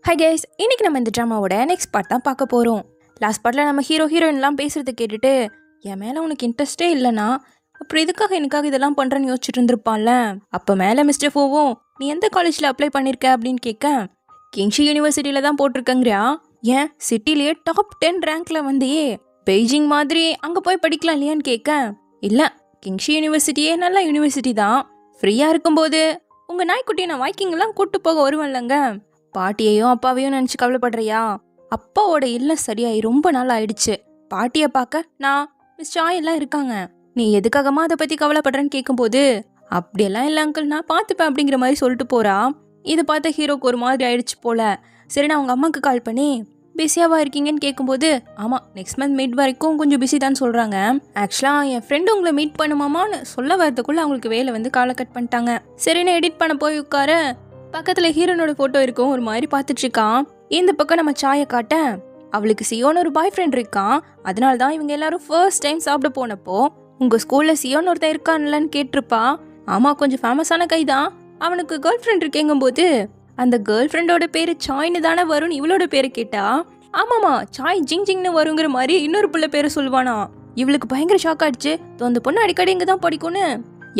Hi guys, இன்னைக்கு நம்ம இந்த ட்ராமாவோட நெக்ஸ்ட் பார்ட் தான் பார்க்க போகிறோம். லாஸ்ட் பார்ட்டில் நம்ம ஹீரோயின்லாம் பேசுகிறத கேட்டுட்டு என் மேலே உனக்கு இன்ட்ரெஸ்டே இல்லைனா அப்புறம் எனக்காக இதெல்லாம் பண்ணுறேன்னு யோசிச்சுட்டு இருந்திருப்பான்ல. அப்போ மேலே மிஸ்டர் ஃபோவும் நீ எந்த காலேஜில் அப்ளை பண்ணியிருக்க அப்படின்னு கேட்க, கிங்ஷி யூனிவர்சிட்டியில் தான் போட்டிருக்கேங்கிறா. ஏன் சிட்டிலேயே டாப் 10 ரேங்க்கில் வந்தியே, பெய்ஜிங் மாதிரி அங்கே போய் படிக்கலாம் இல்லையான்னு கேட்க, இல்லை கிங்ஷி யூனிவர்சிட்டியே நல்ல யூனிவர்சிட்டி தான், ஃப்ரீயாக இருக்கும்போது உங்கள் நாய்க்குட்டியை நான் வாக்கிங்லாம் கூப்பிட்டு போக வருவேன்லங்க, பாட்டியையும் அப்பாவையும் நினச்சி கவலைப்படுறியா? அப்பாவோட இல்லம் சரியாயி ரொம்ப நாள் ஆயிடுச்சு, பாட்டியை பார்க்க நான் மிஸ் சாய் எல்லாம் இருக்காங்க, நீ எதுக்காகமா அதை பற்றி கவலைப்படுறேன்னு கேட்கும்போது, அப்படியெல்லாம் இல்லை அங்கிள் நான் பார்த்துப்பேன் அப்படிங்கிற மாதிரி சொல்லிட்டு போறா. இதை பார்த்த ஹீரோக்கு ஒரு மாதிரி ஆயிடுச்சு போல. சரி நான் அவங்க அம்மாவுக்கு கால் பண்ணி பிஸியாவா இருக்கீங்கன்னு கேட்கும்போது, ஆமாம் நெக்ஸ்ட் மந்த் மீட் வரைக்கும் கொஞ்சம் பிஸி தான் சொல்கிறாங்க. ஆக்சுவலாக என் ஃப்ரெண்டு உங்களை மீட் பண்ணுமாமான்னு சொல்ல வரதுக்குள்ளே அவங்களுக்கு வேலை வந்து காலை கட் பண்ணிட்டாங்க. சரின்னு எடிட் பண்ண போய் உட்கார பக்கத்தில் ஹீரோனோட ஃபோட்டோ இருக்கும், ஒரு மாதிரி பார்த்துட்டு இருக்கான். இந்த பக்கம் நம்ம சாயை காட்ட அவளுக்கு சியோன்னு ஒரு பாய் ஃப்ரெண்ட் இருக்கான். அதனால தான் இவங்க எல்லாரும் ஃபர்ஸ்ட் டைம் சாப்பிட போனப்போ உங்கள் ஸ்கூலில் சியோன்னு ஒருத்தன் இருக்கான்லன்னு கேட்டிருப்பா. ஆமாம் கொஞ்சம் ஃபேமஸான கை தான், அவனுக்கு கேர்ள் ஃப்ரெண்ட் இருக்கேங்கும்போது அந்த கேர்ள் ஃப்ரெண்டோட பேர் சாய்னு தானே வரும்னு இவளோட பேரை கேட்டா, ஆமாம்மா சாய் ஜிங் ஜிங்னு வருங்கிற மாதிரி இன்னொரு பிள்ளை பேரை சொல்லுவானா. இவளுக்கு பயங்கர ஷாக் ஆயிடுச்சு. அந்த பொண்ணு அடிக்கடி இங்கே தான் படிக்கும்னு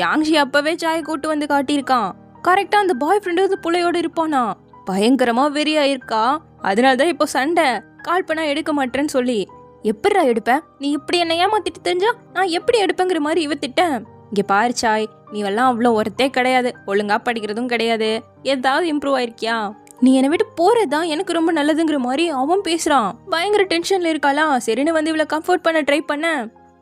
யாங்ஷி அப்பவே சாயை கூட்டு வந்து காட்டியிருக்கான். கரெக்டா அந்த பாய் ஃப்ரெண்டு அந்த பிள்ளையோட இருப்பானா. பயங்கரமா வெறியா இருக்கா. அதனாலதான் இப்போ சண்டை, கால் பண்ணா எடுக்க மாட்டேன்னு சொல்லி. எப்படிடா எடுப்பேன், நீ இப்படி என்ன ஏமாத்திட்டு தெரிஞ்சா நான் எப்படி எடுப்பேங்கிற மாதிரி இவ திட்டேன். இங்க பாரு சாய், நீ எல்லாம் அவ்வளோ ஒருத்தே கிடையாது, ஒழுங்கா படிக்கிறதும் கிடையாது, ஏதாவது இம்ப்ரூவ் ஆயிருக்கியா, நீ என்னை விட்டு போறதுதான் எனக்கு ரொம்ப நல்லதுங்கிற மாதிரி அவன் பேசுறான். பயங்கர டென்ஷன்ல இருக்காளா. சரின்னு வந்து இவளை கம்ஃபர்ட் பண்ண ட்ரை பண்ண,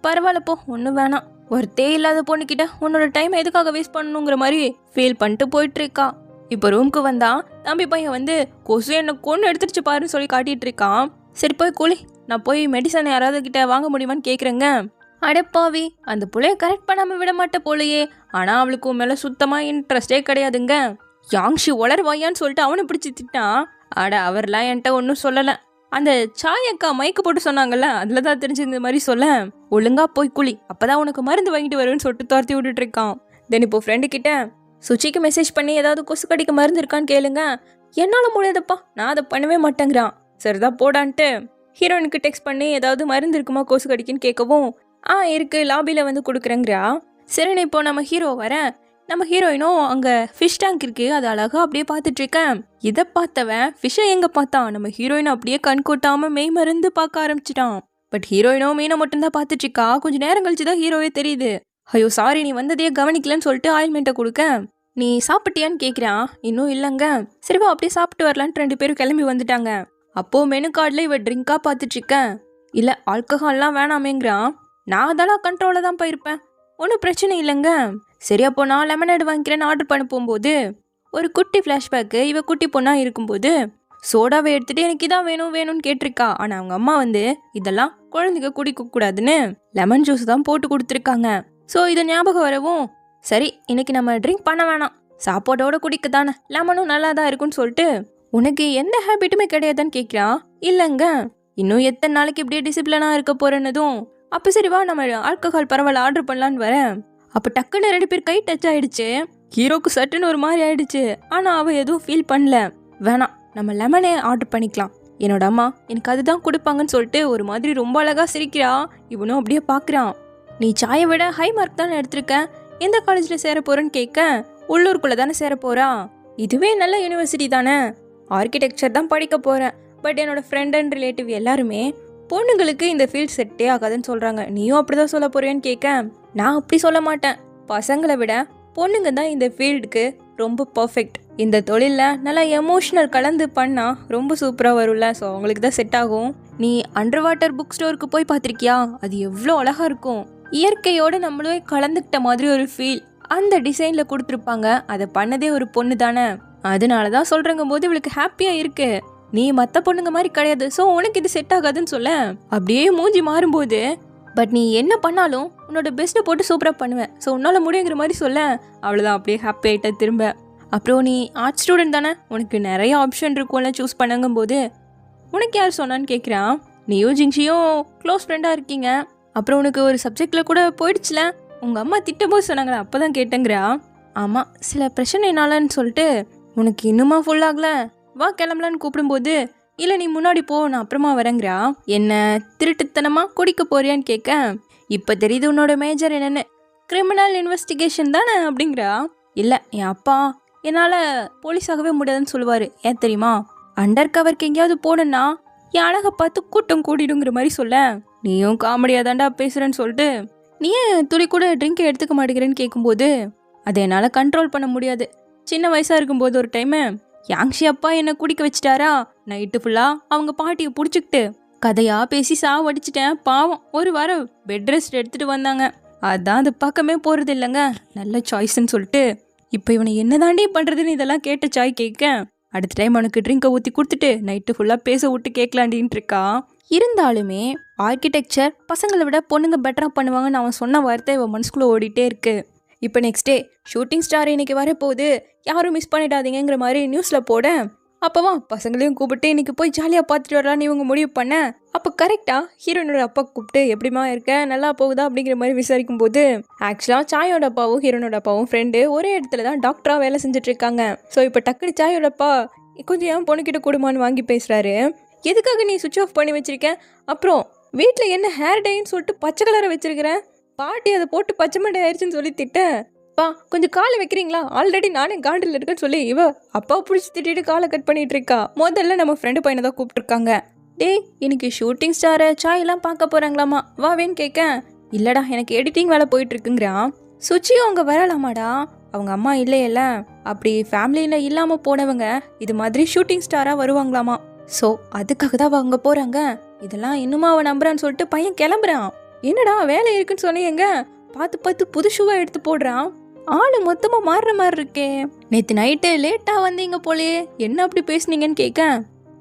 பரவாயில்ல போ ஒன்றும் வேணாம், ஒருத்தே இல்லாத பொண்ணுக்கிட்ட உன்னோட டைம் எதுக்காக வேஸ்ட் பண்ணணுங்கிற மாதிரி ஃபீல் பண்ணிட்டு போயிட்டு இருக்கா. இப்போ ரூம்க்கு வந்தா தம்பி பையன் வந்து கொசு என்ன கொண்டு எடுத்துருச்சு பாருன்னு சொல்லி காட்டிட்டு இருக்கான். சரி போய் கூலி, நான் போய் மெடிசன் யாராவது கிட்ட வாங்க முடியுமான்னு கேட்குறேங்க. அடப்பாவி, அந்த புள்ளைய கரெக்ட் பண்ணாம விட மாட்டேன் போலையே. ஆனா அவளுக்கு உன் மேல சுத்தமா இன்ட்ரெஸ்டே கிடையாதுங்க. யாங்ஷி வளர்வாயான்னு சொல்லிட்டு அவனை பிடிச்சி திட்டான். அட அவர்லாம் என்கிட்ட ஒன்றும் சொல்லலை, அந்த சாய் அக்கா மைக்கு போட்டு சொன்னாங்கல்ல அதில் தான் தெரிஞ்சு இந்த மாதிரி சொல்ல, ஒழுங்கா போய் குளி அப்பதான் உனக்கு மருந்து வாங்கிட்டு வருவேன்னு சொல்லிட்டு துரத்தி விட்டுட்டு இருக்கான். தென் இப்போ ஃப்ரெண்டு கிட்ட சுச்சிக்கு மெசேஜ் பண்ணி ஏதாவது கொசு கடிக்க மருந்து இருக்கான்னு கேளுங்க. என்னால் முடியாதப்பா, நான் அதை பண்ணவே மாட்டேங்கிறான். சரிதான் போடான்ட்டு ஹீரோயினுக்கு டெக்ஸ்ட் பண்ணி ஏதாவது மருந்து இருக்குமா கொசு கடிக்குன்னு கேட்கவும், இருக்கு லாபியில் வந்து கொடுக்குறேங்கிறா. சரின்னு இப்போ நம்ம ஹீரோ வர, நம்ம ஹீரோயினும் அங்கே ஃபிஷ் டேங்க் இருக்கு, அது அழகா அப்படியே பார்த்துட்டு இருக்கேன். இதை பார்த்தவன் ஃபிஷ்ஷை எங்கே பார்த்தான், நம்ம ஹீரோயின் அப்படியே கண் கொட்டாம மெய் மருந்து பார்க்க ஆரம்பிச்சிட்டான். பட் ஹீரோயினும் மீனை மட்டும்தான் பார்த்துட்டு இருக்கா. கொஞ்சம் நேரம் கழிச்சு தான் ஹீரோவே தெரியுது. ஐயோ சாரி நீ வந்ததையே கவனிக்கலன்னு சொல்லிட்டு ஆயில்மெண்ட்டை கொடுக்க, நீ சாப்பிட்டியான்னு கேட்குறான். இன்னும் இல்லைங்க. சரிவா அப்படியே சாப்பிட்டு வரலான்ட்டு 2 பேரும் கிளம்பி வந்துட்டாங்க. அப்போ மெனு கார்டில் இவ ட்ரிங்காக பார்த்துட்டு இருக்கேன். இல்லை ஆல்கஹால்லாம் வேணாமேங்கிறான். நான் அதெல்லாம் கண்ட்ரோலில் தான் போயிருப்பேன், ஒன்றும் பிரச்சனை இல்லைங்க. சரி அப்போ நான் லெமனேடு வாங்கிக்கிறேன்னு ஆர்டர் பண்ண போகும்போது ஒரு குட்டி ஃப்ளாஷ்பேக்கு, இவ குட்டி பொண்ணாக இருக்கும்போது சோடாவை எடுத்துகிட்டு எனக்கு இதான் வேணும்னு கேட்டிருக்கா. ஆனால் அவங்க அம்மா வந்து இதெல்லாம் குழந்தைங்க குடிக்கக்கூடாதுன்னு லெமன் ஜூஸ் தான் போட்டு கொடுத்துருக்காங்க. ஸோ இதை ஞாபகம் வரவும், சரி இன்னைக்கு நம்ம ட்ரிங்க் பண்ண வேணாம், சாப்பாட்டோட குடிக்க தானே, லெமனும் நல்லா தான் இருக்குன்னு சொல்லிட்டு, உனக்கு எந்த ஹேபிட்டுமே கிடையாதுன்னு கேட்குறான். இல்லைங்க, இன்னும் எத்தனை நாளைக்கு இப்படியே டிசிப்ளினாக இருக்க போறேன்னதும், அப்போ சரிவா நம்ம ஆல்கஹால் பரவாயில்ல ஆர்டர் பண்ணலான்னு வரேன். அப்போ டக்குன்னு 2 பேர் கை டச் ஆயிடுச்சு. ஹீரோக்கு சட்டுன்னு ஒரு மாதிரி ஆயிடுச்சு. ஆனால் அவள் எதுவும் ஃபீல் பண்ணல. வேணாம் நம்ம லெமனே ஆர்டர் பண்ணிக்கலாம், என்னோட அம்மா எனக்கு அதுதான் கொடுப்பாங்கன்னு சொல்லிட்டு ஒரு மாதிரி ரொம்ப அழகாக சிரிக்கிறா. இவனும் அப்படியே பார்க்குறான். நீ சாயை விட ஹை மார்க் தானே எடுத்திருக்க, எந்த காலேஜில் சேர போகிறேன்னு கேட்க, உள்ளூருக்குள்ளே தானே சேர போகிறா, இதுவே நல்ல யூனிவர்சிட்டி தானே, ஆர்கிடெக்சர் தான் படிக்க போகிறேன். பட் என்னோட ஃப்ரெண்ட் அண்ட் ரிலேட்டிவ் எல்லாருமே பொண்ணுங்களுக்கு இந்த ஃபீல்ட் செட்டே ஆகாதுன்னு சொல்கிறாங்க, நீயும் அப்படி தான் சொல்ல போகிறேன்னு கேட்க, நான் அப்படி சொல்ல மாட்டேன், பசங்களை விட பொண்ணுங்க தான் இந்த ஃபீல்டுக்கு ரொம்ப பர்ஃபெக்ட், இந்த தொழிலில் நல்லா எமோஷ்னல் கலந்து பண்ணால் ரொம்ப சூப்பராக வரும்ல, ஸோ அவங்களுக்கு தான் செட் ஆகும். நீ அண்டர் வாட்டர் புக் ஸ்டோருக்கு போய் பார்த்துருக்கியா, அது எவ்வளோ அழகாக இருக்கும், இயற்கையோடு நம்மளே கலந்துக்கிட்ட மாதிரி ஒரு ஃபீல் அந்த டிசைனில் கொடுத்துருப்பாங்க, அதை பண்ணதே ஒரு பொண்ணு தானே, அதனால தான் சொல்கிறங்க போது இவளுக்கு ஹாப்பியாக இருக்கு. நீ மற்ற பொண்ணுங்க மாதிரி கிடையாது, ஸோ உனக்கு இது செட் ஆகாதுன்னு சொல்ல, அப்படியே மூஞ்சி மாறும்போது, பட் நீ என்ன பண்ணாலும் உன்னோட பெஸ்ட்டை போட்டு சூப்பராக பண்ணுவேன், ஸோ உன்னால் முடியுங்கிற மாதிரி சொல்ல, அவ்வளோதான் அப்படியே ஹாப்பி ஆகிட்ட திரும்ப. அப்புறம் நீ ஆர்ட்ஸ் ஸ்டூடெண்ட் தானே, உனக்கு நிறைய ஆப்ஷன் இருக்கும்ல சூஸ் பண்ணுங்கும் போது, உனக்கு யார் சொன்னான்னு கேட்குறான். நீயும் ஜிங்ஷியும் க்ளோஸ் ஃப்ரெண்டாக இருக்கீங்க, அப்புறம் உனக்கு ஒரு சப்ஜெக்டில் கூட போயிடுச்சுல, உங்கள் அம்மா திட்டம்போது சொன்னாங்களே அப்போ தான் கேட்டேங்கிறா. ஆமாம் சில பிரச்சனைனாலன்னு சொல்லிட்டு, உனக்கு இன்னுமா ஃபுல்லாகல, வா கிளம்பலான்னு கூப்பிடும்போது இல்லை நீ முன்னாடி போ நான் அப்புறமா வரேங்கிறா. என்ன திருட்டுத்தனமா குடிக்க போறியான்னு கேட்க, இப்போ தெரியுது உன்னோட மேஜர் என்னன்னு, கிரிமினல் இன்வெஸ்டிகேஷன் தானே அப்படிங்கிறா. இல்லை என் அப்பா என்னால் போலீஸ் ஆகவே முடியாதுன்னு சொல்லுவார். ஏன் தெரியுமா, அண்டர் கவருக்கு எங்கேயாவது போனேன்னா என் அழகை பார்த்து கூட்டம் கூடிடுங்கிற மாதிரி சொல்ல, நீயும் காமெடியாக தாண்டா பேசுகிறேன்னு சொல்லிட்டு நீ ஏன் துளி கூட ட்ரிங்கை எடுத்துக்க மாட்டேங்கிறேன்னு கேட்கும்போது, அதை என்னால் கண்ட்ரோல் பண்ண முடியாது. சின்ன வயசாக இருக்கும்போது ஒரு டைமு யாங்ஷி அப்பா என்னை குடிக்க வச்சுட்டாரா, நைட்டு ஃபுல்லாக அவங்க பாட்டியை பிடிச்சிக்கிட்டு கதையாக பேசி சாவடிச்சிட்டேன். பாவம் ஒரு வாரம் பெட் ரெஸ்ட் எடுத்துகிட்டு வந்தாங்க. அதான் அது பக்கமே போகிறது இல்லைங்க. நல்ல சாய்ஸ்ன்னு சொல்லிட்டு இப்போ இவனை என்ன தாண்டி பண்ணுறதுன்னு இதெல்லாம் கேட்ட சாய் கேட்க, அடுத்த டைம் அவனுக்கு ட்ரிங்கை ஊற்றி கொடுத்துட்டு நைட்டு ஃபுல்லாக பேச விட்டு கேட்கலாண்டின்னு இருக்கா. இருந்தாலுமே ஆர்கிடெக்சர் பசங்களை விட பொண்ணுங்க பெட்டராக பண்ணுவாங்கன்னு அவன் சொன்ன வார்த்தை இவன் மனசுக்குள்ளே ஓடிட்டே இருக்கு. இப்போ நெக்ஸ்ட் டே ஷூட்டிங் ஸ்டார் இன்னைக்கு வரப்போகுது, யாரும் மிஸ் பண்ணிடாதீங்கிற மாதிரி நியூஸில் போட, அப்போவா பசங்களையும் கூப்பிட்டு இன்னைக்கு போய் ஜாலியாக பார்த்துட்டு வரலான்னு இவங்க முடிவு பண்ண, அப்போ கரெக்டாக ஹீரோனோட அப்பா கூப்பிட்டு எப்படிமா இருக்க நல்லா போகுதா அப்படிங்கிற மாதிரி விசாரிக்கும் போது, ஆக்சுவலாக சாயோட அப்பாவும் ஹீரோனோட அப்பாவும் ஃப்ரெண்டு ஒரே இடத்துல தான் டாக்டராக வேலை செஞ்சுட்டு இருக்காங்க. ஸோ இப்போ டக்குனு சாயோட அப்பா கொஞ்சம் ஏன் பொண்ணுக்கிட்ட கொடுமான்னு வாங்கி பேசுகிறாரு. எதுக்காக நீ சுவிட்ச் ஆஃப் பண்ணி வச்சிருக்க, அப்புறம் வீட்டில் என்ன ஹேர் டைன்னு சொல்லிட்டு பச்சை கலரை வச்சிருக்கிறேன், பாட்டி அதை போட்டு பச்சை மண்டை ஆயிடுச்சுன்னு சொல்லி திட்டேன். பா கொஞ்சம் காலை வைக்கிறீங்களா, ஆல்ரெடி நானே காண்டில் இருக்கேன்னு சொல்லி இவ அப்பா பிடிச்சி திட்டிட்டு காலை கட் பண்ணிட்டு இருக்கா. முதல்ல நம்ம ஃப்ரெண்டு பையனை தான் கூப்பிட்டுருக்காங்க. டேய் இன்னைக்கு ஷூட்டிங் ஸ்டாரை சாயெல்லாம் பார்க்க போகிறாங்களாமா, வாவேன்னு கேட்க, இல்லைடா எனக்கு எடிட்டிங் வேலை போயிட்டு இருக்குங்கிறான். சுச்சியும் அவங்க வரலாமாடா, அவங்க அம்மா இல்லையல்ல, அப்படி ஃபேமிலியில் இல்லாமல் போனவங்க இது மாதிரி ஷூட்டிங் ஸ்டாராக வருவாங்களாமா. ஸோ அதுக்காக தான் அவங்க போகிறாங்க. இதெல்லாம் இன்னுமா அவன் நம்புறான்னு சொல்லிட்டு பையன் கிளம்புறான். என்னடா வேலை இருக்குன்னு சொன்னீங்க, பார்த்து பார்த்து புது ஷூவை எடுத்து போடுறான். ஆளு மொத்தமாக மாறுற மாதிரி இருக்கே. நேற்று நைட்டு லேட்டாக வந்தீங்க போலே, என்ன அப்படி பேசுனீங்கன்னு கேட்க,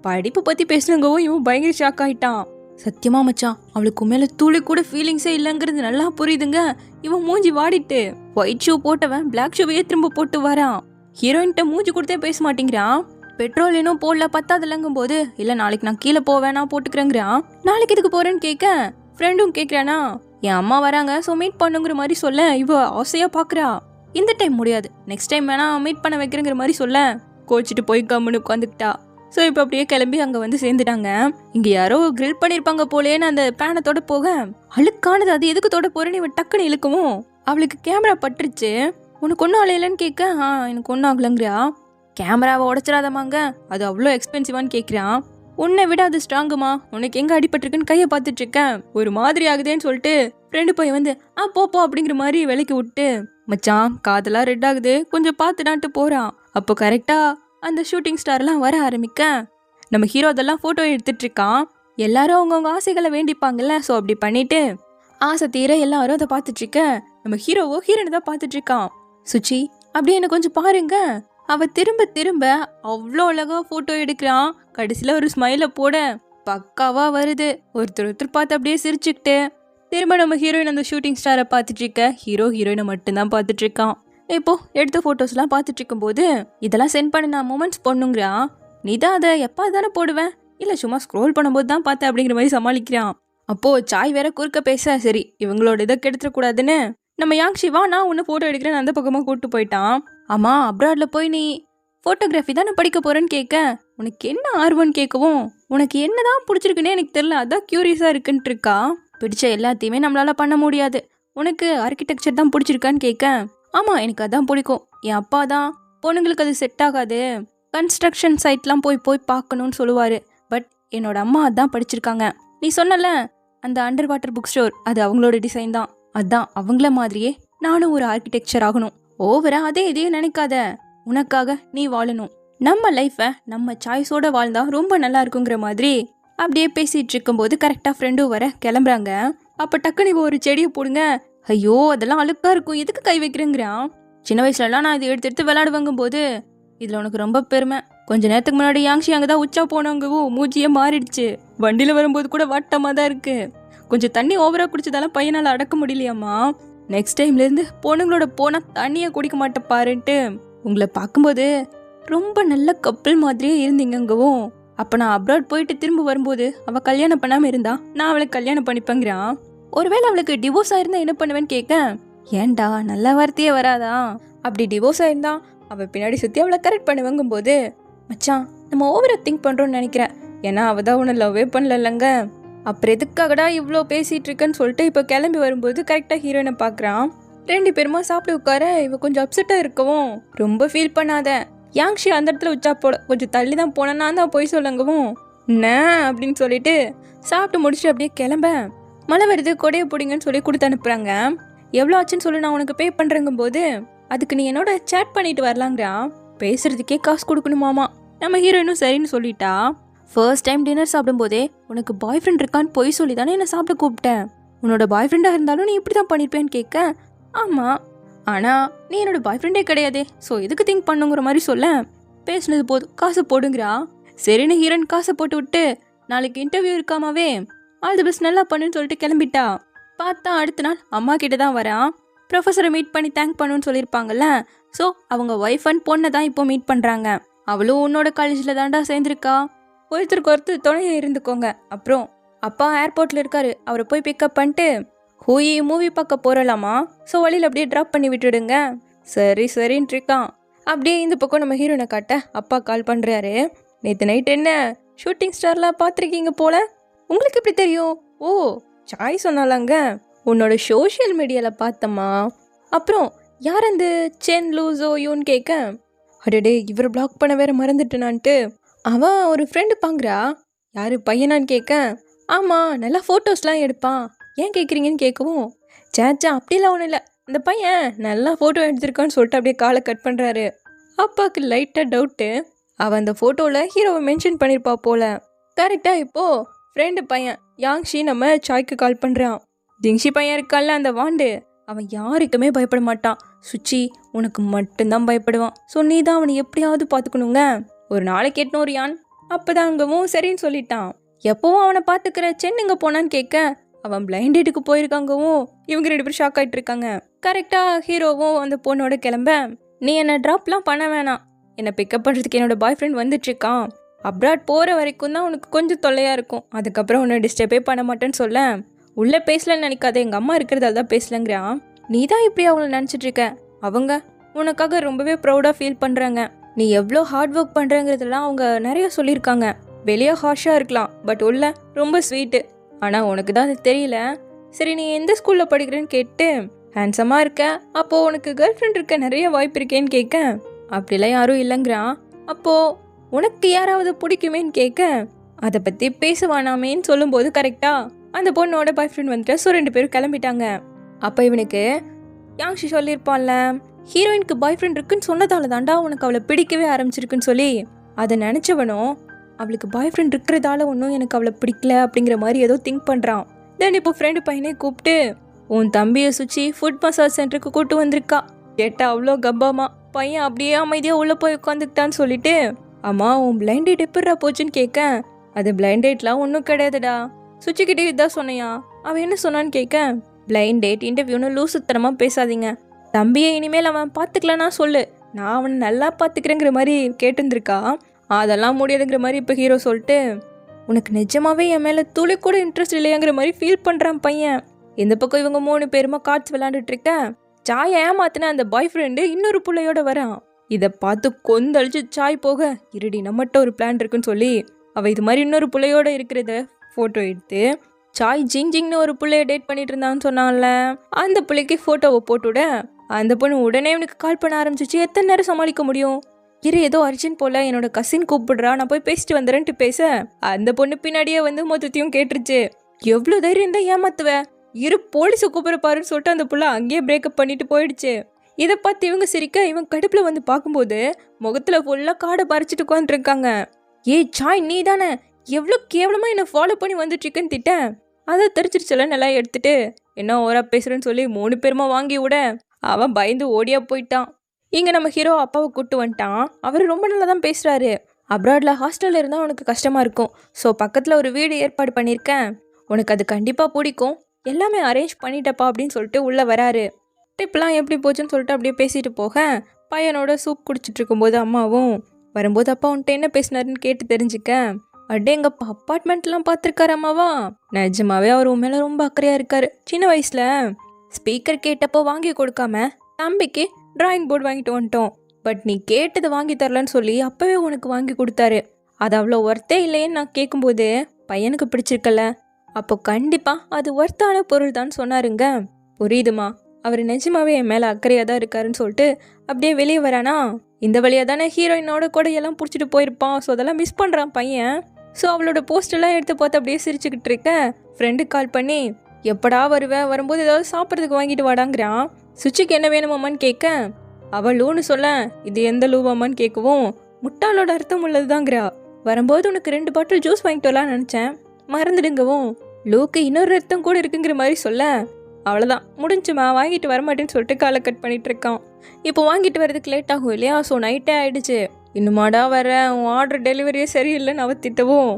படிப்பு பற்றி பேசுனங்கவும் இவன் பயங்கர ஷாக் ஆகிட்டான். சத்தியமா மச்சான் அவளுக்கு மேலே துளி கூட ஃபீலிங்ஸே இல்லைங்கிறது நல்லா புரியுதுங்க. இவன் மூஞ்சி வாடிட்டு ஒயிட் ஷூ போட்டவன் பிளாக் ஷூவையே திரும்ப போட்டு வரான். ஹீரோயின்ட்ட மூஞ்சி கொடுத்தே பேச மாட்டேங்கிறான். பெட்ரோல் இன்னும் போடல பத்தாதுலங்கும் போது, இல்லை நாளைக்கு நான் கீழே போவேன் நான் போட்டுக்கிறேங்கிறான். நாளைக்கு இதுக்கு போகிறேன்னு கேட்க ஃப்ரெண்டும் கேட்குறானா, என் அம்மா வராங்க ஸோ மீட் பண்ணுங்கிற மாதிரி சொல்ல இவ ஆசையாக பார்க்குறா. இந்த டைம் முடியாது, நெக்ஸ்ட் டைம் வேணா மீட் பண்ண வைக்கிறேங்கிற மாதிரி சொல்ல கோச்சிட்டு போய் கம்முன்னு உட்காந்துக்கிட்டா. ஸோ இப்போ அப்படியே கிளம்பி அங்கே வந்து சேர்ந்துட்டாங்க. இங்கே யாரோ கிரில் பண்ணியிருப்பாங்க போலேன்னு அந்த பேனை தொட போக, அழுக்கானது அது எதுக்கு தொட போறேன்னு இவன் டக்குன்னு இழுக்கவும் அவளுக்கு கேமரா பட்டுருச்சு. உனக்கு ஒன்றும் ஆலையிலன்னு கேட்க, எனக்கு ஒன்றும் ஆகலைங்கிறா. கேமராவை உடச்சிடாதமாங்க, அது அவ்வளோ எக்ஸ்பென்சிவான்னு கேட்குறான். உன்னை விட அது ஸ்ட்ராங்குமா, உனக்கு எங்கே அடிபட்டிருக்குன்னு கையை பார்த்துட்டு இருக்கேன், ஒரு மாதிரி ஆகுதேன்னு சொல்லிட்டு ஃப்ரெண்டு போய் வந்து போப்போ அப்படிங்கிற மாதிரி விலைக்கு விட்டு, மச்சான் காதெல்லாம் ரெட் ஆகுது கொஞ்சம் பார்த்துடான்ட்டு போகிறான். அப்போ கரெக்டாக அந்த ஷூட்டிங் ஸ்டார்லாம் வர ஆரம்பிக்க, நம்ம ஹீரோ அதெல்லாம் ஃபோட்டோ எடுத்துட்டு இருக்கான். எல்லாரும் அவங்கவுங்க ஆசைகளை வேண்டிப்பாங்கல்ல, ஸோ அப்படி பண்ணிட்டு ஆசை தீர எல்லாரும் அதை பார்த்துட்டு இருக்க, நம்ம ஹீரோவோ ஹீரோனை தான் பார்த்துட்டு இருக்கான். சுச்சி அப்படியே என்ன கொஞ்சம் பாருங்க, அவ திரும்ப திரும்ப அவ்வளோ அழகா ஃபோட்டோ எடுக்கிறான். கடைசியில் ஒரு ஸ்மைலை போட பக்காவா வருது. ஒருத்தர் பார்த்து அப்படியே சிரிச்சுக்கிட்டு திரும்ப நம்ம ஹீரோயின் அந்த ஷூட்டிங் ஸ்டாரை பார்த்துட்டு இருக்க, ஹீரோ ஹீரோயினை மட்டும்தான் பார்த்துட்டு இருக்கான். இப்போ எடுத்த ஃபோட்டோஸ்லாம் பார்த்துட்டு இருக்கும்போது, இதெல்லாம் சென்ட் பண்ண நான் மூமெண்ட்ஸ் பொண்ணுங்கிறா, நீ தான் அதை எப்போ தானே போடுவேன், இல்லை சும்மா ஸ்க்ரோல் பண்ணும்போது தான் பார்த்தேன் அப்படிங்கிற மாதிரி சமாளிக்கிறான். அப்போது சாய் வேற குறுக்க பேச, சரி இவங்களோட இதை கெடுத்துடக்கூடாதுன்னு நம்ம யாங்ஷி வா நான் ஒன்று ஃபோட்டோ எடுக்கிறேன்னு அந்த பக்கமாக கூப்பிட்டு போயிட்டான். ஆமாம் அப்ராடில் போய் நீ ஃபோட்டோகிராஃபி தானே படிக்க போகிறேன்னு கேட்க, உனக்கு என்ன ஆர்வம்னு கேட்கவும், உனக்கு என்ன தான் பிடிச்சிருக்குன்னே எனக்கு தெரில, அதான் க்யூரியஸாக இருக்குன்ட்டு இருக்கா. பிடிச்ச எல்லாத்தையுமே நம்மளால் பண்ண முடியாது, உனக்கு ஆர்கிடெக்சர் தான் பிடிச்சிருக்கான்னு கேட்க, ஆமாம் எனக்கு அதான் பிடிக்கும், என் அப்பா தான் பொண்ணுங்களுக்கு அது செட் ஆகாது, கன்ஸ்ட்ரக்ஷன் சைட்லாம் போய் போய் பார்க்கணுன்னு சொல்லுவார், பட் என்னோட அம்மா அதான் படிச்சிருக்காங்க, நீ சொன்னல அந்த அண்டர் வாட்டர் புக் ஸ்டோர் அது அவங்களோட டிசைன் தான், அதான் அவங்கள மாதிரியே நானும் ஒரு ஆர்கிடெக்சர் ஆகணும், ஓவரா அதே இதையும் நினைக்காத, உனக்காக நீ வாழணும், நம்ம லைஃப்பை நம்ம சாய்ஸோட வாழ்ந்தா ரொம்ப நல்லா இருக்குங்கிற மாதிரி அப்படியே பேசிகிட்டு இருக்கும்போது கரெக்டாக ஃப்ரெண்டும் வர கிளம்புறாங்க. அப்போ டக்குனு ஒரு செடியை போடுங்க, ஐயோ அதெல்லாம் அழுக்காக இருக்கும் எதுக்கு கை வைக்கிறேங்கிறான். சின்ன வயசுலலாம் நான் இதை எடுத்து விளையாடுவாங்கும் போது இதில் உனக்கு ரொம்ப பெருமை, கொஞ்ச நேரத்துக்கு முன்னாடி யாங்ஷி அங்கே தான் உச்சா போனவங்கவும் மூஞ்சியே மாறிடுச்சு, வண்டியில் வரும்போது கூட வட்டமாக தான் இருக்குது, கொஞ்சம் தண்ணி ஓவராக குடிச்சதால பையனால் அடக்க முடியலையாம்மா, நெக்ஸ்ட் டைம்லேருந்து பொண்ணுங்களோட போனால் தண்ணியை குடிக்க மாட்டேன் பாருன்ட்டு, உங்களை பார்க்கும்போது ரொம்ப நல்ல கப்பல் மாதிரியே இருந்தீங்கவும், அப்போ நான் அப்ராட் போயிட்டு திரும்ப வரும்போது அவள் கல்யாணம் பண்ணாமல் இருந்தா நான் அவளை கல்யாணம் பண்ணிப்பேங்கிறான். ஒருவேளை அவளுக்கு டிவோர்ஸ் ஆயிருந்தா என்ன பண்ணுவேன்னு கேட்க, ஏன்டா நல்ல வார்த்தையே வராதா, அப்படி டிவோர்ஸ் ஆயிருந்தா அவள் பின்னாடி சுற்றி அவளை கரெக்ட் பண்ணுவாங்கும் போது மச்சான் நம்ம ஓவரா திங்க் பண்ணுறோன்னு நினைக்கிறேன். ஏன்னா அவள் தான் உன்னை லவ்வே பண்ணலங்க. அப்புறம் எதுக்காகடா இவ்வளோ பேசிகிட்டு இருக்கேன்னு சொல்லிட்டு இப்போ கிளம்பி வரும்போது கரெக்டாக ஹீரோயினை பார்க்குறான். 2 பேருமா சாப்பிட்டு உட்கார இவ கொஞ்சம் அப்செட்டாக இருக்கவும், ரொம்ப ஃபீல் பண்ணாத, யாங்ஷி அந்த இடத்துல வச்சா போட கொஞ்சம் தள்ளி தான் போனேன்னா தான் போய் சொல்லுங்கவும் என்ன அப்படின்னு சொல்லிட்டு சாப்பிட்டு முடிச்சுட்டு அப்படியே கிளம்ப, மழை வருது கொடையை பிடிங்கன்னு சொல்லி கொடுத்து அனுப்புகிறாங்க. எவ்வளோ ஆச்சுன்னு சொல்லி நான் உனக்கு பே பண்ணுறங்கும் போது அதுக்கு நீ என்னோட சேட் பண்ணிட்டு வரலாங்கிறா. பேசுறதுக்கே காசு கொடுக்கணுமாமா. நம்ம ஹீரோயினும் சரின்னு சொல்லிட்டா. ஃபர்ஸ்ட் டைம் டின்னர் சாப்பிடும்போதே உனக்கு பாய் ஃப்ரெண்ட் இருக்கான்னு பொய் சொல்லி தானே என்னை சாப்பிட கூப்பிட்டேன். உன்னோட பாய் ஃப்ரெண்டாக இருந்தாலும் நீ இப்படி தான் பண்ணியிருப்பேன்னு கேட்க, ஆமாம், ஆனால் நீ என்னோட பாய் ஃப்ரெண்டே கிடையாதே, ஸோ எதுக்கு திங்க் பண்ணுங்கிற மாதிரி சொல்ல, பேசுனது போதும் காசை போடுங்கிறா. சரின்னு ஹீரோயின் காசை போட்டு விட்டு நாளைக்கு இன்டர்வியூ இருக்காமாவே, ஆல் தி பெஸ்ட் நல்லா பண்ணுன்னு சொல்லிட்டு கிளம்பிட்டா. பார்த்தா அடுத்த நாள் அம்மா கிட்ட தான் வரான். ப்ரொஃபஸரை மீட் பண்ணி தேங்க் பண்ணுன்னு சொல்லியிருப்பாங்கல்ல, ஸோ அவங்க ஒய்ஃப் அண்ட் பொண்ணை தான் இப்போ மீட் பண்ணுறாங்க. அவளும் உன்னோட காலேஜில் தாண்டா சேர்ந்துருக்கா, ஒருத்தருக்கு ஒருத்தர் துணையை இருந்துக்கோங்க. அப்புறம் அப்பா ஏர்போர்ட்டில் இருக்காரு, அவரை போய் பிக்கப் பண்ணிட்டு ஹூயி மூவி பார்க்க போகிறலாமா, ஸோ வழியில் அப்படியே ட்ராப் பண்ணி விட்டுடுங்க. சரி சரின்ட்டு இருக்கான். அப்படியே இந்த பக்கம் நம்ம ஹீரோனை காட்ட அப்பா கால் பண்ணுறாரு. நேற்று நைட் என்ன ஷூட்டிங் ஸ்டார்லாம் பார்த்துருக்கீங்க போல, உங்களுக்கு எப்படி தெரியும்? ஓ, சாய் சொன்னாலாங்க, உன்னோட சோஷியல் மீடியாவில் பார்த்தம்மா. அப்புறம் யார் அந்த சென் லூசோ யூன்னு கேட்க, அடடே இவரை பிளாக் பண்ண வேற மறந்துட்டேனான்ட்டு, அவன் ஒரு ஃப்ரெண்டு பாங்கிறா. யார் பையனான்னு கேட்க, ஆமாம் நல்லா ஃபோட்டோஸ்லாம் எடுப்பான், ஏன் கேட்குறீங்கன்னு கேட்கவும், சேச்சா அப்படிலாம் ஒன்றும் இல்லை, அந்த பையன் நல்லா ஃபோட்டோ எடுத்திருக்கான்னு சொல்லிட்டு அப்படியே காலை கட் பண்ணுறாரு. அப்பாவுக்கு லைட்டாக டவுட்டு, அவன் அந்த ஃபோட்டோவில் ஹீரோவை மென்ஷன் பண்ணியிருப்பா போல. கரெக்டாக இப்போது ஃப்ரெண்டு பையன் யாங்ஷி நம்ம சாய்க்கு கால் பண்ணுறான். ஜிங்ஷி பையன் இருக்கான்ல அந்த வாண்டு, அவன் யாருக்குமே பயப்பட மாட்டான், சுச்சி உனக்கு மட்டும்தான் பயப்படுவான், ஸோ நீ தான் அவனை எப்படியாவது பார்த்துக்கணுங்க, ஒரு நாளைக்கு 800 யான். அப்போ தான் அங்கவும் சரின்னு சொல்லிட்டான். எப்போவும் அவனை பார்த்துக்கிற சென்னுங்க போனான்னு கேட்க, அவன் பிளைண்ட் டேட்டுக்கு போயிருக்காங்கவும் இவங்க 2 பேரும் ஷாக் ஆகிட்டு இருக்காங்க. கரெக்டாக ஹீரோவும் அந்த பொண்ணோட கிளம்ப, நீ என்னை ட்ராப்லாம் பண்ண வேணாம், என்னை பிக்கப் பண்ணுறதுக்கு என்னோட பாய் ஃப்ரெண்ட் வந்துட்டுருக்கான், அப்ராட் போகிற வரைக்கும் தான் உனக்கு கொஞ்சம் தொல்லையாக இருக்கும், அதுக்கப்புறம் உன்னை டிஸ்டர்பே பண்ண மாட்டேன்னு சொல்ல, உள்ளே பேசலன்னு நினைக்காத, எங்கள் அம்மா இருக்கிறதால தான் பேசலங்கிறான். நீ தான் இப்படி அவங்கள நினச்சிட்ருக்க, அவங்க உனக்காக ரொம்பவே ப்ரௌடாக ஃபீல் பண்ணுறாங்க, நீ எவ்வளோ ஹார்ட் ஒர்க் பண்ணுறங்கிறதெல்லாம் அவங்க நிறைய சொல்லியிருக்காங்க. வெளியே ஹார்ஷாக இருக்கலாம், பட் உள்ள ரொம்ப ஸ்வீட்டு, ஆனால் உனக்கு தான் அது தெரியல. சரி நீ எந்த ஸ்கூலில் படிக்கிறேன்னு கேட்டு, ஹேண்ட்ஸமாக இருக்க, அப்போது உனக்கு கேர்ள் ஃப்ரெண்ட் இருக்க நிறைய வாய்ப்பு இருக்கேன்னு கேட்க, அப்படிலாம் யாரும் இல்லைங்கிறான். அப்போது உனக்கு யாராவது பிடிக்குமேன்னு கேட்க, அதை பற்றி பேசுவானாமேன்னு சொல்லும்போது கரெக்டாக அந்த பொண்ணோட பாய் ஃப்ரெண்ட் வந்துட்டு, ஸோ 2 பேரும் கிளம்பிட்டாங்க. அப்போ இவனுக்கு யாங்ஷி சொல்லியிருப்பான்ல, ஹீரோயினுக்கு பாய் ஃப்ரெண்ட் இருக்குன்னு சொன்னதால தாண்டா உனக்கு அவளை பிடிக்கவே ஆரம்பிச்சிருக்குன்னு சொல்லி, அதை நினச்சவனும் அவளுக்கு பாய் ஃப்ரெண்ட் இருக்கிறதால ஒன்றும் எனக்கு அவளை பிடிக்கல அப்படிங்கிற மாதிரி ஏதோ திங்க் பண்ணுறான். தென் இப்போ ஃப்ரெண்டு பையனே கூப்பிட்டு, உன் தம்பியை சுச்சி ஃபுட் மசாஜ் சென்டருக்கு கூப்பிட்டு வந்திருக்கா, கேட்டால் அவ்வளோ கப்பாமா, பையன் அப்படியே அமைதியாக உள்ளே போய் உட்காந்துக்கிட்டான்னு சொல்லிட்டு, அம்மா உன் பிளைண்ட் டேட் எப்படா போச்சுன்னு கேட்க, அது பிளைண்ட் டேட்லாம் ஒன்றும் கிடையாதுடா, சுச்சிக்கிட்டே இதான் சொன்னையா, அவன் என்ன சொன்னான்னு கேட்க, பிளைண்ட் டேட் இன்டர்வியூன்னு லூசுத்தனமாக பேசாதீங்க, தம்பியை இனிமேல் அவன் பார்த்துக்கலன்னா சொல்லு, நான் அவனை நல்லா பார்த்துக்கிறேங்கிற மாதிரி கேட்டுருந்துருக்கா, அதெல்லாம் முடியாதுங்கிற மாதிரி இப்போ ஹீரோ சொல்லிட்டு, உனக்கு நிஜமாவே என் மேலே துளி கூட இன்ட்ரெஸ்ட் இல்லையாங்கிற மாதிரி ஃபீல் பண்ணுறான் பையன். இந்த பக்கம் இவங்க 3 பேருமா கார்ட்ஸ் விளாண்டுட்டு இருக்க, சாயை ஏமாத்தின அந்த பாய் ஃப்ரெண்டு இன்னொரு பிள்ளையோட வரான். இதை பார்த்து கொந்தளிச்சு சாய் போக, இருடி நம்மகிட்ட ஒரு பிளான் இருக்குன்னு சொல்லி அவள் இது மாதிரி இன்னொரு பிள்ளையோட இருக்கிறத ஃபோட்டோ எடுத்து, சாய் ஜிங் ஜிங்னு ஒரு பிள்ளைய டேட் பண்ணிட்டு இருந்தான்னு சொன்னான்ல, அந்த பிள்ளைக்கு ஃபோட்டோவை போட்டுவிட, அந்த பொண்ணு உடனே இவனுக்கு கால் பண்ண ஆரம்பிச்சிச்சு. எத்தனை நேரம் சமாளிக்க முடியும், ஏதோ அர்ஜென்ட் போல, என்னோட கசின் கூப்பிடுறா, நான் போய் பேசிட்டு வந்துடுறேன்ட்டு பேச, அந்த பொண்ணு பின்னாடியே வந்து மொத்தத்தையும் கேட்டுருச்சு. எவ்வளோ தைரியம் தான் ஏமாத்துவ, போலீஸை கூப்பிட பாருன்னு சொல்லிட்டு அந்த புள்ள அங்கேயே பிரேக்கப் பண்ணிட்டு போயிடுச்சு. இதை பார்த்து இவங்க சிரிக்க, இவங்க கடுப்பில் வந்து பார்க்கும்போது முகத்தில் ஃபுல்லாக காடை பறிச்சிட்டு உட்காந்துருக்காங்க. ஏய் சாய் நீ தானே எவ்வளோ கேவலமாக என்னை ஃபாலோ பண்ணி வந்துட்டுருக்குன்னு திட்டேன், அதை தெரிச்சிருச்சல நல்லா எடுத்துட்டு என்ன ஓரா பேசுகிறேன்னு சொல்லி 3 பேருமா வாங்கி விட, அவன் பயந்து ஓடியா போயிட்டான். இங்கே நம்ம ஹீரோ அப்பாவை கூப்பிட்டு வந்துட்டான். அவர் ரொம்ப நல்லா தான் பேசுகிறாரு. அப்ராடில் ஹாஸ்டலில் இருந்தால் உனக்கு கஷ்டமாக இருக்கும், ஸோ பக்கத்தில் ஒரு வீடு ஏற்பாடு பண்ணியிருக்கேன், உனக்கு அது கண்டிப்பாக பிடிக்கும், எல்லாமே அரேஞ்ச் பண்ணிட்டப்பா அப்படின்னு சொல்லிட்டு உள்ளே வராரு. ட்ரிப்லாம் எப்படி போச்சுன்னு சொல்லிட்டு அப்படியே பேசிட்டு போக, பையனோட சூப் குடிச்சிட்டு இருக்கும்போது அம்மாவும் வரும்போது அப்பா உன்ட்ட என்ன பேசினாருன்னு கேட்டு தெரிஞ்சுக்க, அடே எங்கப்பா அப்பார்ட்மெண்ட்லாம் பார்த்துருக்காரு அம்மாவா, நிஜமாவே அவர் உன் மேலே ரொம்ப அக்கறையாக இருக்காரு. சின்ன வயசில் ஸ்பீக்கர் கேட்டப்போ வாங்கி கொடுக்காம தம்பிக்கு டிராயிங் போர்டு வாங்கிட்டு வந்துட்டோம், பட் நீ கேட்டதை வாங்கி தரலன்னு சொல்லி அப்பவே உனக்கு வாங்கி கொடுத்தாரு. அது அவ்வளோ ஒர்த்தே இல்லையேன்னு நான் கேட்கும்போது பையனுக்கு பிடிச்சிருக்கல, அப்போ கண்டிப்பா அது ஒர்த்தான பொருள் தான் சொன்னாருங்க. புரியுதுமா, அவர் நிஜமாவே என் மேலே அக்கறையாக தான் இருக்காருன்னு சொல்லிட்டு அப்படியே வெளியே வரானா. இந்த வழியாக தானே ஹீரோயினோட கொடையெல்லாம் பிடிச்சிட்டு போயிருப்பான். ஸோ அதெல்லாம் மிஸ் பண்ணுறான் பையன். ஸோ அவளோட போஸ்டெல்லாம் எடுத்து பார்த்து அப்படியே சிரிச்சுக்கிட்டு இருக்க ஃப்ரெண்டுக்கு கால் பண்ணி எப்படா வருவேன், வரும்போது ஏதாவது சாப்பிட்றதுக்கு வாங்கிட்டு வாடாங்கிறான். சுச்சிக்கு என்ன வேணுமாமான்னு கேட்க அவள் லூன்னு சொல்ல இது எந்த லூவாமான்னு கேட்கவும் முட்டாளோட அர்த்தம் உள்ளதுதாங்கிறா. வரும்போது உனக்கு 2 பாட்டில் ஜூஸ் வாங்கிட்டு வரலான்னு நினச்சேன், மறந்துடுங்கவும் லூக்கு இன்னொரு அர்த்தம் கூட இருக்குங்கிற மாதிரி சொல்ல அவ்வளோதான் முடிஞ்சுமா, வாங்கிட்டு வரமாட்டேன்னு சொல்லிட்டு காலை கட் பண்ணிட்டு இருக்கான். இப்போ வாங்கிட்டு வரதுக்கு லேட் ஆகும் இல்லையா, ஸோ நைட்டே ஆயிடுச்சு. இன்னுமாடா வர, உன் ஆர்டர் டெலிவரியே சரியில்லைன்னு அவ திட்டவும்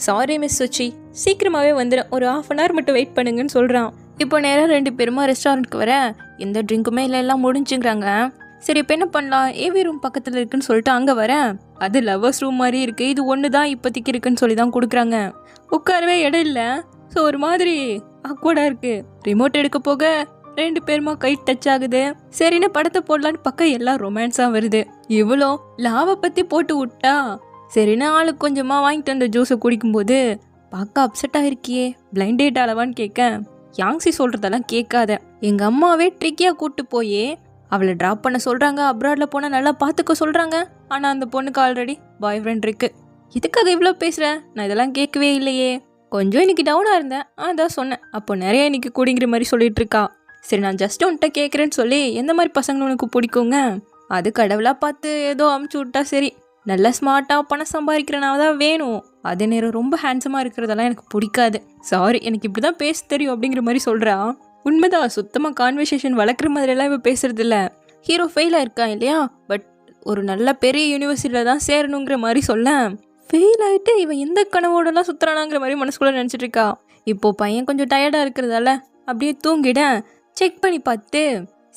சாரி மிஸ் சுச்சி, சீக்கிரமாகவே வந்துடும், ஒரு 1/2 hour மட்டும் வெயிட் பண்ணுங்கன்னு சொல்கிறான். இப்போ நேராக 2 பேருமா ரெஸ்டாரண்ட்டுக்கு வர எந்த ட்ரிங்க்குமே இல்லை, எல்லாம் முடிஞ்சுங்கிறாங்க. சரி இப்போ என்ன பண்ணலாம், ஏவி ரூம் பக்கத்தில் இருக்குன்னு சொல்லிட்டு அங்கே வரேன். அது லவ்வர்ஸ் ரூம் மாதிரி இருக்குது, இது ஒன்று தான் இப்போதைக்கு இருக்குன்னு சொல்லி தான் கொடுக்குறாங்க. உட்காரவே இடம் இல்லை, ஸோ ஒரு மாதிரி ஆக்வர்டாக இருக்குது. ரிமோட் எடுக்க போக 2 பேருமா கை டச் ஆகுது. சரின்னு படத்தை போடலான்னு பக்கம் எல்லாம் ரொமான்ஸாக வருது. இவ்வளோ லாவை பற்றி போட்டு விட்டா சரின்னு ஆளுக்கு கொஞ்சமாக வாங்கிட்டு வந்த ஜூஸை குடிக்கும்போது பார்க்க அப்செட்டாக இருக்கியே, பிளைண்ட் டேட் அளவான்னு கேட்க யாங்ஸி சொல்கிறதெல்லாம் கேட்காத, எங்கள் அம்மாவே ட்ரிக்கியாக கூப்பிட்டு போய் அவளை ட்ராப் பண்ண சொல்கிறாங்க, அப்ராடில் போனால் நல்லா பார்த்துக்க சொல்கிறாங்க. ஆனால் அந்த பொண்ணுக்கு ஆல்ரெடி பாய் ஃப்ரெண்ட் இருக்குது. இதுக்காக இவ்வளோ பேசுகிறேன், நான் இதெல்லாம் கேட்கவே இல்லையே. கொஞ்சம் இன்னைக்கு டவுனாக இருந்தேன், அதான் சொன்னேன். அப்போ நிறைய இன்னைக்கு குடிங்கிற மாதிரி சொல்லிட்டு இருக்கா. சரி நான் ஜஸ்ட் உன்கிட்ட கேட்குறேன்னு சொல்லி எந்த மாதிரி பசங்க உனக்கு பிடிக்குங்க, அது கடவுளாக பார்த்து ஏதோ அமுச்சு விட்டா சரி. நல்லா ஸ்மார்ட்டாக பணம் சம்பாதிக்கிறனால தான் வேணும், அதே நேரம் ரொம்ப ஹேண்ட்ஸமாக இருக்கிறதெல்லாம் எனக்கு பிடிக்காது. சாரி எனக்கு இப்படி தான் பேச தெரியும் அப்படிங்கிற மாதிரி சொல்கிறா. உண்மைதான், சுத்தமாக கான்வர்சேஷன் வளர்க்குற மாதிரியெல்லாம் இவ பேசுறது இல்லை. ஹீரோ ஃபெயிலாக இருக்கான் இல்லையா, பட் ஒரு நல்ல பெரிய யூனிவர்சிட்டியில் தான் சேரணுங்கிற மாதிரி சொல்ல ஃபெயில் ஆகிட்டு இவன் எந்த கனவோடலாம் சுற்றுறானாங்கிற மாதிரி மனசுக்குள்ளே நினச்சிட்டு இருக்கா. இப்போது பையன் கொஞ்சம் டயர்டாக இருக்கிறதால அப்படியே தூங்கிட செக் பண்ணி பார்த்து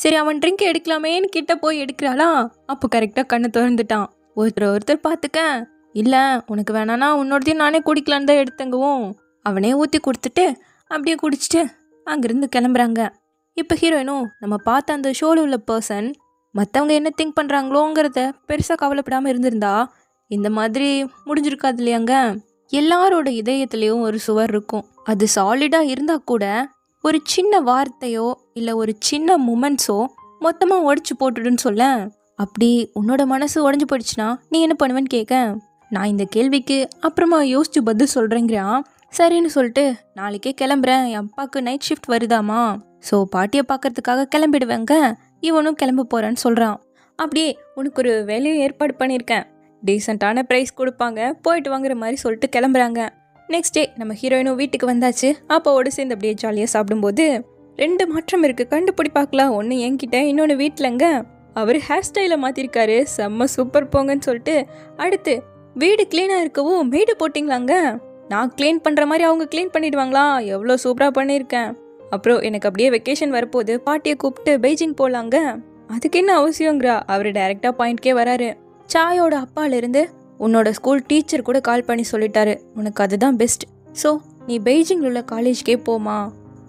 சரி அவன் ட்ரிங்க் எடுக்கலாமேன்னு கிட்ட போய் எடுக்கிறாளா. அப்போ கரெக்டாக கண்ணை திறந்துட்டான். ஒருத்தர் பார்த்துக்க, இல்லை உனக்கு வேணானா உன்னோடதையும் நானே குடிக்கலான்னு தான் எடுத்தங்கவும் அவனே ஊற்றி கொடுத்துட்டு அப்படியே குடிச்சிட்டு அங்கேருந்து கிளம்புறாங்க. இப்போ ஹீரோயினும் நம்ம பார்த்த அந்த ஷோவில் உள்ள பர்சன் மற்றவங்க என்ன திங்க் பண்ணுறாங்களோங்கிறத பெருசாக கவலைப்படாமல் இருந்திருந்தா இந்த மாதிரி முடிஞ்சிருக்காது இல்லையாங்க. எல்லாரோட இதயத்துலேயும் ஒரு சுவர் இருக்கும், அது சாலிடாக இருந்தால் கூட ஒரு சின்ன வார்த்தையோ இல்லை ஒரு சின்ன மூமெண்ட்ஸோ மொத்தமாக உடச்சி போட்டுடுன்னு சொல்ல. அப்படி உன்னோட மனசு உடஞ்சி போயிடுச்சுன்னா நீ என்ன பண்ணுவேன்னு கேட்க நான் இந்த கேள்விக்கு அப்புறமா யோசிச்சு பதில் சொல்கிறேங்கிறான். சரின்னு சொல்லிட்டு நாளைக்கே கிளம்புறேன், என் அப்பாவுக்கு நைட் ஷிஃப்ட் வருதாமா, ஸோ பாட்டியை பார்க்கறதுக்காக கிளம்பிடுவேங்க, இவனும் கிளம்ப போகிறான்னு சொல்கிறான். அப்படியே உனக்கு ஒரு வேலையும் ஏற்பாடு பண்ணியிருக்கேன், டீசெண்டான ப்ரைஸ் கொடுப்பாங்க, போயிட்டு வாங்குற மாதிரி சொல்லிட்டு கிளம்புறாங்க. நெக்ஸ்ட் டே நம்ம ஹீரோயினும் வீட்டுக்கு வந்தாச்சு. அப்பாவோடு சேர்ந்து அப்படியே ஜாலியாக சாப்பிடும்போது 2 மாற்றம் இருக்குது, கண்டுபிடி பார்க்கலாம். ஒன்று என்கிட்ட, இன்னொன்று வீட்டிலங்க. அவர் ஹேர் ஸ்டைலை மாற்றிருக்காரு, செம்ம சூப்பர் போங்கன்னு சொல்லிட்டு. அடுத்து வீடு க்ளீனாக இருக்கவும் மெய்டு போட்டிங்களாங்க, நான் க்ளீன் பண்ணுற மாதிரி அவங்க க்ளீன் பண்ணிடுவாங்களா, எவ்வளோ சூப்பராக பண்ணியிருக்கேன். அப்புறம் எனக்கு அப்படியே வெக்கேஷன் வரப்போது, பாட்டியை கூப்பிட்டு பெய்ஜிங் போகலாங்க, அதுக்கு என்ன அவசியங்கிறா. அவர் டைரெக்டாக பாயிண்ட்கே வராரு. சாயோட அப்பாலேருந்து உன்னோட ஸ்கூல் டீச்சர் கூட கால் பண்ணி சொல்லிட்டாரு, உனக்கு அதுதான் பெஸ்ட், ஸோ நீ பெய்ஜிங்கில் உள்ள காலேஜ்கே போமா,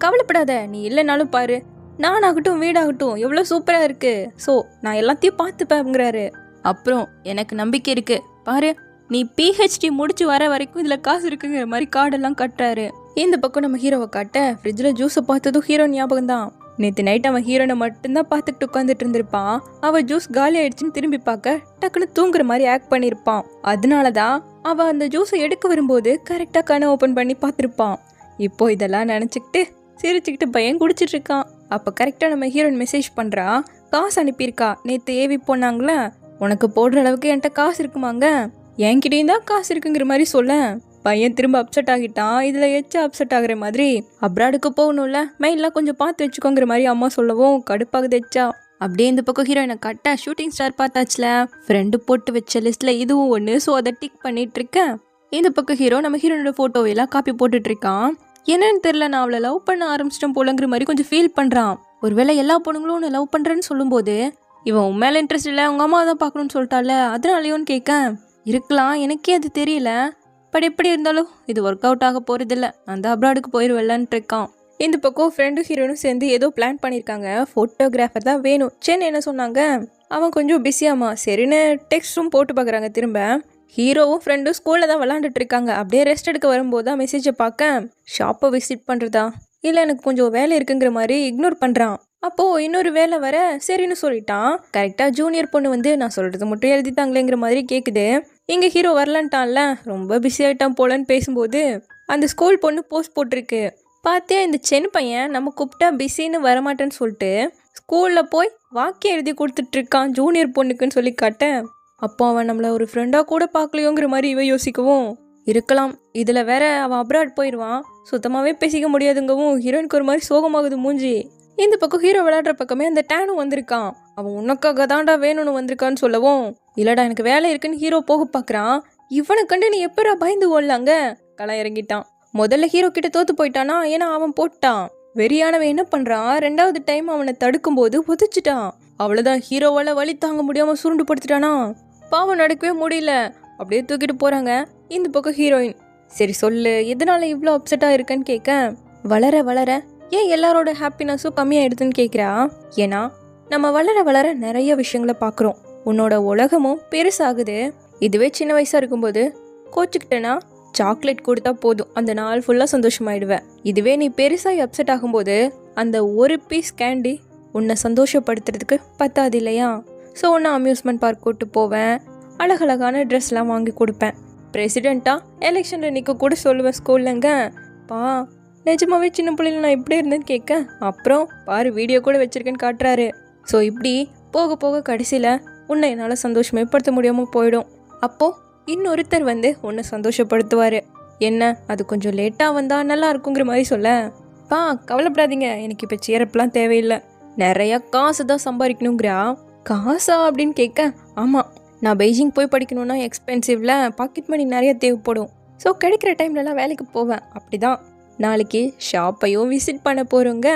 கவலைப்படாத, நீ இல்லைனாலும் பாரு, நானாகட்டும் வீடாகட்டும் எவ்வளோ சூப்பராக இருக்குது, ஸோ நான் எல்லாத்தையும் பார்த்துப்பேங்கிறாரு. அப்புறம் எனக்கு நம்பிக்கை இருக்குது பாரு, நீ பிஹெச்டி முடிச்சு வர வரைக்கும் இதில் காசு இருக்குங்கிற மாதிரி கார்டெல்லாம் கட்டுறாரு. இந்த பக்கம் நம்ம ஹீரோவை காட்ட ஃப்ரிட்ஜில் ஜூஸை பார்த்ததும் ஹீரோ ஞாபகம் தான். நேற்று நைட் அவன் ஹீரோனை மட்டும்தான் பார்த்துக்கிட்டு உட்காந்துட்டு இருந்திருப்பான். அவள் ஜூஸ் காலி ஆயிடுச்சுன்னு திரும்பி பார்க்க டக்குன்னு தூங்குற மாதிரி ஆக்ட் பண்ணியிருப்பான். அதனால தான் அவள் அந்த ஜூஸை எடுக்க வரும்போது கரெக்டாக கண்ணை ஓப்பன் பண்ணி பார்த்துருப்பான். இப்போ இதெல்லாம் நினச்சிக்கிட்டு சிரிச்சுக்கிட்டு பையன் குடிச்சிட்டு இருக்கான். அப்போ கரெக்டாக நம்ம ஹீரோயின் மெசேஜ் பண்ணுறா, காசு அனுப்பியிருக்கா, நேற்று ஏவி போனாங்களே, உனக்கு போடுற அளவுக்கு என்கிட்ட காசு இருக்குமாங்க, என்கிட்டயும் தான் காசு இருக்குங்கிற மாதிரி சொல்ல. பையன் திரும்ப அப்செட் ஆகிட்டான். இதில் எச்சா அப்செட் ஆகுற மாதிரி அப்ராடுக்கு போகணும்ல, மெயின்லாம் கொஞ்சம் பார்த்து வச்சுக்கோங்கிற மாதிரி அம்மா சொல்லவும் கடுப்பாகுது எச்சா. அப்படியே இந்த பக்கம் ஹீரோயினை கட்ட ஷூட்டிங் ஸ்டார் பார்த்தாச்சுல, ஃப்ரெண்டு போட்டு வச்ச லிஸ்ட்டில் இதுவும் ஒன்று, ஸோ அதை டிக் பண்ணிட்டு இருக்கேன். இந்த பக்கம் ஹீரோ நம்ம ஹீரோனோட ஃபோட்டோவெல்லாம் காப்பி போட்டுட்டு இருக்கான். என்னன்னு தெரியல, நான் அவளை லவ் பண்ண ஆரம்பிச்சிட்டேன் போலங்கிற மாதிரி கொஞ்சம் ஃபீல் பண்ணுறான். ஒருவேளை எல்லா பொண்ணுங்களும் ஒன்று லவ் பண்ணுறேன்னு சொல்லும்போது இவன் உன் மேலே இன்ட்ரெஸ்ட் இல்லை, அவங்க அம்மா தான் பார்க்கணும்னு சொல்லிட்டால, அதனாலையோன்னு கேட்க இருக்கலாம், எனக்கே அது தெரியல, பட் எப்படி இருந்தாலும் இது ஒர்க் அவுட் ஆக போகிறதில்ல, அந்த அப்ராடுக்கு போயிடுவெல்லான்ட்டு இருக்கான். இந்த பக்கம் ஃப்ரெண்டும் ஹீரோனும் சேர்ந்து ஏதோ பிளான் பண்ணியிருக்காங்க, ஃபோட்டோகிராஃபர் தான் வேணும். சென்னை என்ன சொன்னாங்க, அவன் கொஞ்சம் பிஸியாமா சரின்னு டெக்ஸ்ட்டும் போட்டு பார்க்குறாங்க. திரும்ப ஹீரோவும் ஃப்ரெண்டும் ஸ்கூலில் தான் விளாண்டுட்டு இருக்காங்க. அப்படியே ரெஸ்ட் எடுக்க வரும்போது தான் மெசேஜை பார்க்க ஷாப்பை விசிட் பண்ணுறதா இல்லை எனக்கு கொஞ்சம் வேலை இருக்குங்கிற மாதிரி இக்னோர் பண்ணுறான். அப்போது இன்னொரு வேலை வர சரின்னு சொல்லிட்டான். கரெக்டாக ஜூனியர் பொண்ணு வந்து நான் சொல்கிறது மட்டும் எழுதித்தாங்களேங்கிற மாதிரி கேட்குது. இங்கே ஹீரோ வரலான்ட்டான்ல, ரொம்ப பிஸி ஆகிட்டான் போலன்னு பேசும்போது அந்த ஸ்கூல் பொண்ணு போஸ்ட் போட்டிருக்கு. பார்த்தியா இந்த சென் பையன் நம்ம கூப்பிட்டா பிஸின்னு வரமாட்டேன்னு சொல்லிட்டு ஸ்கூலில் போய் வாக்கியம் எழுதி கொடுத்துட்ருக்கான் ஜூனியர் பொண்ணுக்குன்னு சொல்லி காட்டேன். அப்போ அவன் நம்மளை ஒரு ஃப்ரெண்டாக கூட பார்க்கலையோங்கிற மாதிரி இவ யோசிக்கவும் இருக்கலாம். இதில் வேற அவன் அப்ராட் போயிடுவான், சுத்தமாகவே பேசிக்க முடியாதுங்கவும் ஹீரோயினுக்கு ஒரு மாதிரி சோகமாகுது மூஞ்சி. இந்த பக்கம் ஹீரோ விளையாடுற பக்கமே அந்த டேனும் வந்திருக்கான். அவன் உனக்காக தாண்டா வேணும்னு வந்திருக்கான்னு சொல்லவும் இல்லடா எனக்கு வேலை இருக்குன்னு ஹீரோ போக பார்க்குறான். இவனை கண்டு நீ எப்பரா பயந்து ஓடலாங்க களை இறங்கிட்டான். முதல்ல ஹீரோ கிட்ட தோத்து போயிட்டானா, ஏன்னா அவன் போட்டான். வெறியானவன் என்ன பண்ணுறான், 2வது டைம் அவனை தடுக்கும் போது உதச்சிட்டான். அவ்வளோதான், ஹீரோவால் வலி தாங்க முடியாமல் சுருண்டு படுத்துட்டானா. பாவம் நடக்கவே முடியல, அப்படியே தூக்கிட்டு போகிறாங்க. இந்த பக்கம் ஹீரோயின் சரி சொல்லு எதனால இவ்வளோ அப்செட்டாக இருக்கன்னு கேட்க வளர வளர ஏன் எல்லாரோட ஹாப்பினஸும் கம்மியாயிடுதுன்னு கேட்குறா. ஏன்னா நம்ம வளர வளர நிறைய விஷயங்களை பார்க்குறோம், உன்னோட உலகமும் பெருசாகுது. இதுவே சின்ன வயசாக இருக்கும்போது கோச்சுக்கிட்டேன்னா சாக்லேட் கொடுத்தா போதும், அந்த நாள் ஃபுல்லாக சந்தோஷமாயிடுவேன். இதுவே நீ பெருசாகி அப்செட் ஆகும்போது அந்த ஒரு பீஸ் கேண்டி உன்னை சந்தோஷப்படுத்துறதுக்கு பத்தாது இல்லையா. ஸோ உன்னை அம்யூஸ்மெண்ட் பார்க் கூட்டு போவேன், அழகழகான ட்ரெஸ்லாம் வாங்கி கொடுப்பேன். பிரசிடெண்ட்டாக எலெக்ஷனில் நிற்க கூட சொல்லுவேன் ஸ்கூல்லங்க. பா நிஜமாவே சின்ன பிள்ளைல நான் இப்படி இருந்தேன்னு கேட்க அப்புறம் பாரு வீடியோ கூட வச்சுருக்கேன்னு காட்டுறாரு. ஸோ இப்படி போக போக கடைசியில் உன்னை என்னால் சந்தோஷமே படுத்த முடியாமல் போயிடும். அப்போது இன்னொருத்தர் வந்து உன்னை சந்தோஷப்படுத்துவார். என்ன அது கொஞ்சம் லேட்டாக வந்தால் நல்லா இருக்குங்கிற மாதிரி சொல்ல, பா கவலைப்படாதீங்க எனக்கு இப்போ சேரப்பெலாம் தேவையில்லை, நிறையா காசு தான் சம்பாதிக்கணுங்கிறா. காசா அப்படின்னு கேட்க ஆமாம் நான் பெய்ஜிங் போய் படிக்கணுன்னா எக்ஸ்பென்சிவ்ல, பாக்கெட் மணி நிறைய தேவைப்படும். ஸோ கிடைக்கிற டைம்லலாம் வேலைக்கு போவேன். அப்படி தான் நாளைக்கு ஷாப்பையும் விசிட் பண்ண போகிறோங்க.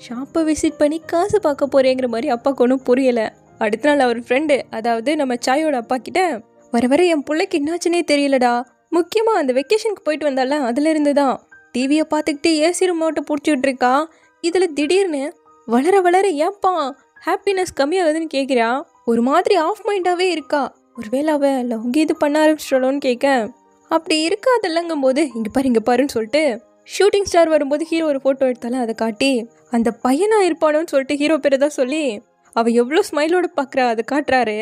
ஷாப்பை விசிட் பண்ணி காசு பார்க்க போகிறேங்கிற மாதிரி அப்பாவுக்கு ஒன்றும் புரியலை. அடுத்த நாள் அவர் ஃப்ரெண்டு அதாவது நம்ம சாயோட அப்பா கிட்ட வர வர என் பிள்ளைக்கு என்னாச்சுன்னே தெரியலடா, முக்கியமாக அந்த வெக்கேஷனுக்கு போயிட்டு வந்தால அதுலேருந்து தான் டிவியை பார்த்துக்கிட்டு ஏசி ரிமோட்டை பிடிச்சிக்கிட்டு இருக்கா. இதில் திடீர்னு வளர வளர ஏப்பா ஹாப்பினஸ் கம்மியாகுதுன்னு கேட்குறா. ஒரு மாதிரி ஆஃப் மைண்டாகவே இருக்கா. ஒருவேளை அவள் லவ் இது பண்ண ஆரம்பிச்சிடலோன்னு கேட்க அப்படி இருக்காதல்லங்கும் போது இங்கே பாருன்னு சொல்லிட்டு ஷூட்டிங் ஸ்டார் வரும்போது ஹீரோ ஒரு ஃபோட்டோ எடுத்தாலும் அதை காட்டி அந்த பையனாக இருப்பானோன்னு சொல்லிட்டு ஹீரோ பேரை தான் சொல்லி அவள் எவ்வளோ ஸ்மைலோடு பார்க்குறா அதை காட்டுறாரு.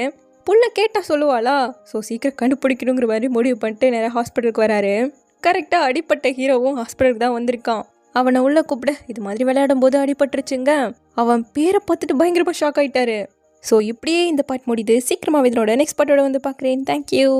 புள்ள கேட்டால் சொல்லுவாளா. ஸோ சீக்கிரம் கண்டுபிடிக்கணுங்கிற மாதிரி முடிவு பண்ணிட்டு நேராக ஹாஸ்பிட்டலுக்கு வராரு. கரெக்டாக அடிப்பட்ட ஹீரோவும் ஹாஸ்பிட்டலுக்கு தான் வந்திருக்கான். அவனை உள்ளே கூப்பிட இது மாதிரி விளையாடும் போது அடிபட்டுருச்சுங்க. அவன் பேரை பார்த்துட்டு பயங்கரமாக ஷாக் ஆகிட்டாரு. ஸோ இப்படியே இந்த பார்ட் முடியுது. சீக்கிரமாக இதனோட நெக்ஸ்ட் பார்ட்டோட வந்து பார்க்குறேன். தேங்க்யூ.